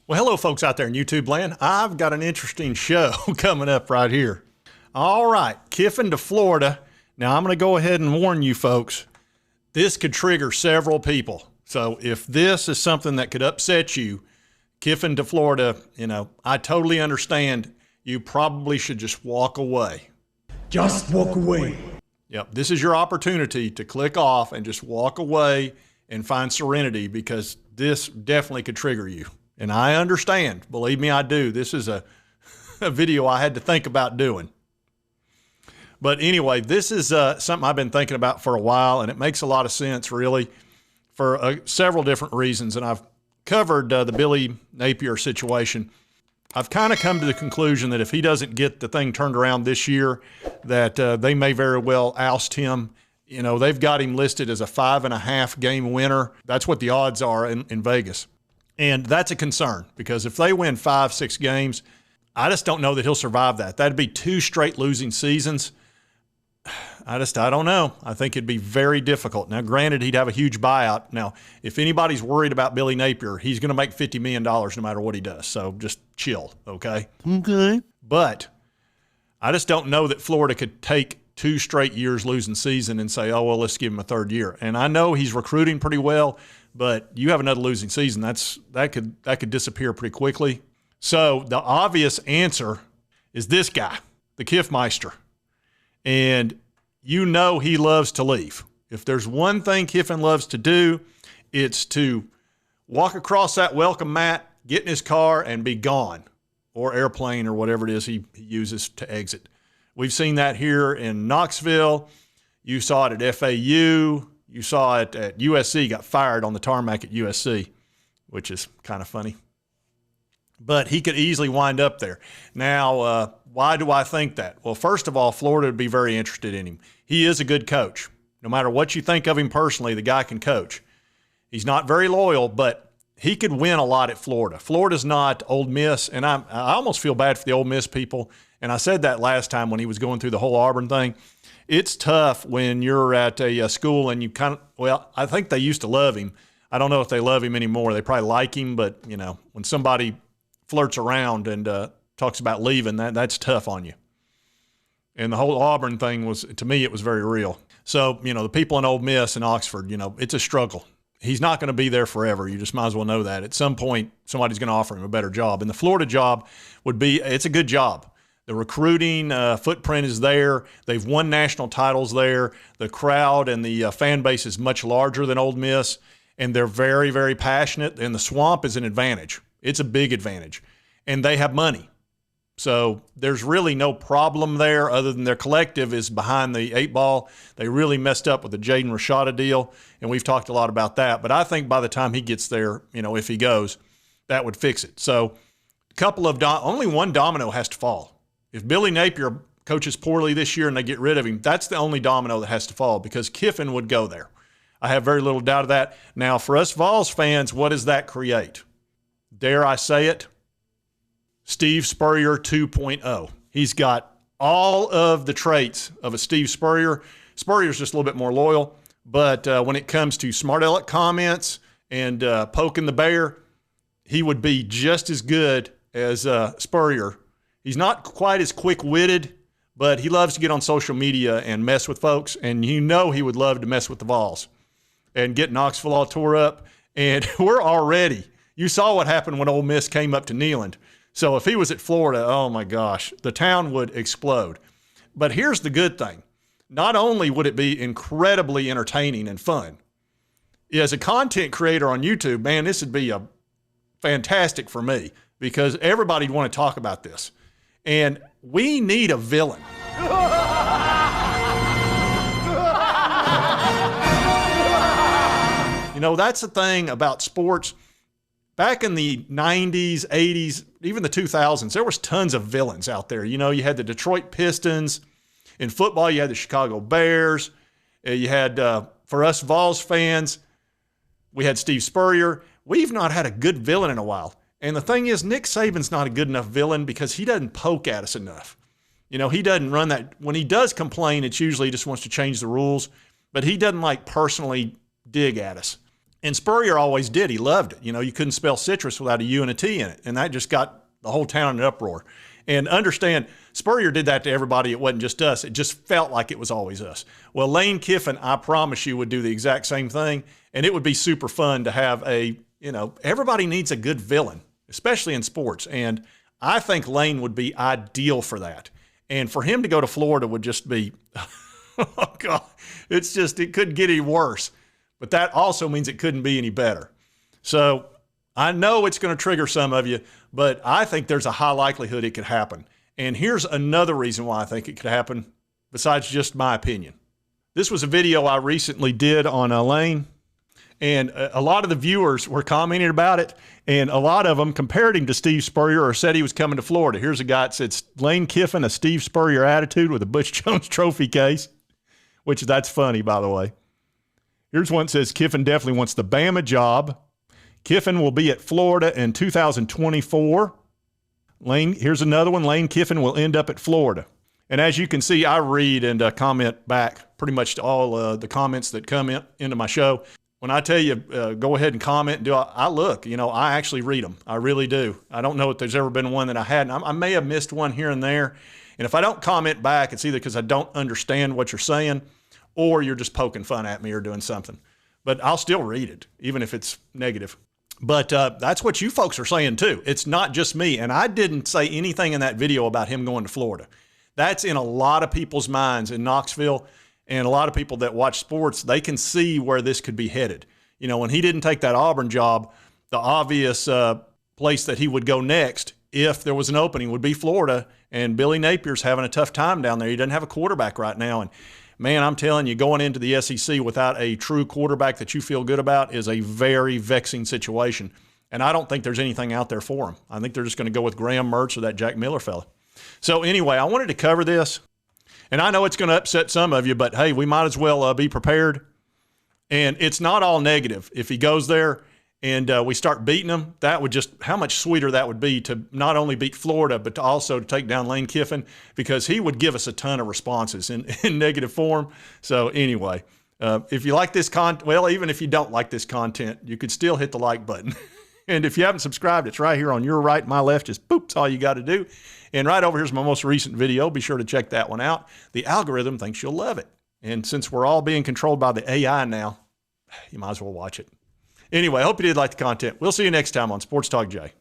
Well, hello, folks out there in YouTube land. I've got an interesting show coming up right here. All right, Kiffin to Florida. Now, I'm going to go ahead and warn you folks, this could trigger several people. So if this is something that could upset you, Kiffin to Florida, I totally understand. You probably should just walk away. Just walk away. Yep, this is your opportunity to click off and just walk away and find serenity, because this definitely could trigger you. And I understand. Believe me, I do. This is a video I had to think about doing. But anyway, this is something I've been thinking about for a while, and it makes a lot of sense, really, for several different reasons. And I've covered the Billy Napier situation. I've kind of come to the conclusion that if he doesn't get the thing turned around this year, that they may very well oust him. They've got him listed as a 5.5 game winner. That's what the odds are in Vegas. And that's a concern, because if they win 5-6 games, I just don't know that he'll survive that. That'd be 2 straight losing seasons. I don't know. I think it'd be very difficult. Now, granted, he'd have a huge buyout. Now, if anybody's worried about Billy Napier, he's going to make $50 million no matter what he does. So just chill, okay? Okay. But I just don't know that Florida could take 2 straight years losing season and say, oh, well, let's give him a 3rd year. And I know he's recruiting pretty well, but you have another losing season, that could disappear pretty quickly. So the obvious answer is this guy, the Kiffmeister. And he loves to leave. If there's one thing Kiffin loves to do, it's to walk across that welcome mat, get in his car, and be gone, or airplane, or whatever it is he uses to exit. We've seen that here in Knoxville. You saw it at FAU. You saw it at USC, got fired on the tarmac at USC, which is kind of funny. But he could easily wind up there. Now, why do I think that? Well, first of all, Florida would be very interested in him. He is a good coach. No matter what you think of him personally, the guy can coach. He's not very loyal, but he could win a lot at Florida. Florida's not Ole Miss, and I almost feel bad for the Ole Miss people. And I said that last time when he was going through the whole Auburn thing. It's tough when you're at a school and you I think they used to love him. I don't know if they love him anymore. They probably like him, but, when somebody flirts around and talks about leaving, that's tough on you. And the whole Auburn thing was, to me, it was very real. So, the people in Ole Miss and Oxford, it's a struggle. He's not going to be there forever. You just might as well know that. At some point, somebody's going to offer him a better job. And the Florida job it's a good job. The recruiting footprint is there. They've won national titles there. The crowd and the fan base is much larger than Ole Miss, and they're very, very passionate, and the swamp is an advantage. It's a big advantage, and they have money. So there's really no problem there other than their collective is behind the 8 ball. They really messed up with the Jaden Rashada deal, and we've talked a lot about that. But I think by the time he gets there, if he goes, that would fix it. So only one domino has to fall. If Billy Napier coaches poorly this year and they get rid of him, that's the only domino that has to fall, because Kiffin would go there. I have very little doubt of that. Now, for us Vols fans, what does that create? Dare I say it? Steve Spurrier 2.0. He's got all of the traits of a Steve Spurrier. Spurrier's just a little bit more loyal, but when it comes to smart aleck comments and poking the bear, he would be just as good as Spurrier. He's not quite as quick-witted, but he loves to get on social media and mess with folks, and he would love to mess with the Vols and get Knoxville all tore up. And you saw what happened when Ole Miss came up to Neyland. So if he was at Florida, oh my gosh, the town would explode. But here's the good thing. Not only would it be incredibly entertaining and fun, as a content creator on YouTube, man, this would be fantastic for me, because everybody'd want to talk about this. And we need a villain. That's the thing about sports. Back in the 90s, 80s, even the 2000s, there was tons of villains out there. You had the Detroit Pistons. In football, you had the Chicago Bears. You had, for us Vols fans, we had Steve Spurrier. We've not had a good villain in a while. And the thing is, Nick Saban's not a good enough villain because he doesn't poke at us enough. He doesn't run that. When he does complain, it's usually he just wants to change the rules, but he doesn't personally dig at us. And Spurrier always did. He loved it. You know, you couldn't spell citrus without a U and a T in it. And that just got the whole town in an uproar. And understand, Spurrier did that to everybody. It wasn't just us. It just felt like it was always us. Well, Lane Kiffin, I promise you, would do the exact same thing. And it would be super fun to have everybody needs a good villain, especially in sports. And I think Lane would be ideal for that. And for him to go to Florida would just be, oh God, it couldn't get any worse. But that also means it couldn't be any better. So I know it's going to trigger some of you, but I think there's a high likelihood it could happen. And here's another reason why I think it could happen, besides just my opinion. This was a video I recently did on Lane, and a lot of the viewers were commenting about it, and a lot of them compared him to Steve Spurrier or said he was coming to Florida. Here's a guy that said, Lane Kiffin, a Steve Spurrier attitude with a Butch Jones trophy case, which that's funny, by the way. Here's one that says, Kiffin definitely wants the Bama job. Kiffin will be at Florida in 2024. Here's another one. Lane Kiffin will end up at Florida. And as you can see, I read and comment back pretty much to all the comments that come into my show. When I tell you, go ahead and comment, I look. I actually read them. I really do. I don't know if there's ever been one that I hadn't. I may have missed one here and there. And if I don't comment back, it's either because I don't understand what you're saying or you're just poking fun at me or doing something. But I'll still read it, even if it's negative. But that's what you folks are saying too. It's not just me. And I didn't say anything in that video about him going to Florida. That's in a lot of people's minds in Knoxville, and a lot of people that watch sports, they can see where this could be headed. When he didn't take that Auburn job, the obvious place that he would go next, if there was an opening, would be Florida. And Billy Napier's having a tough time down there. He doesn't have a quarterback right now. And man, I'm telling you, going into the SEC without a true quarterback that you feel good about is a very vexing situation. And I don't think there's anything out there for him. I think they're just going to go with Graham Mertz or that Jack Miller fella. So anyway, I wanted to cover this. And I know it's going to upset some of you, but hey, we might as well be prepared. And it's not all negative. If he goes there and we start beating him, that would just, how much sweeter that would be to not only beat Florida, but to also take down Lane Kiffin, because he would give us a ton of responses in negative form. So anyway, if you like this content, well, even if you don't like this content, you could still hit the like button. And if you haven't subscribed, it's right here on your right, my left, just boop, that's all you got to do. And right over here's my most recent video. Be sure to check that one out. The algorithm thinks you'll love it. And since we're all being controlled by the AI now, you might as well watch it. Anyway, I hope you did like the content. We'll see you next time on Sports Talk Jay.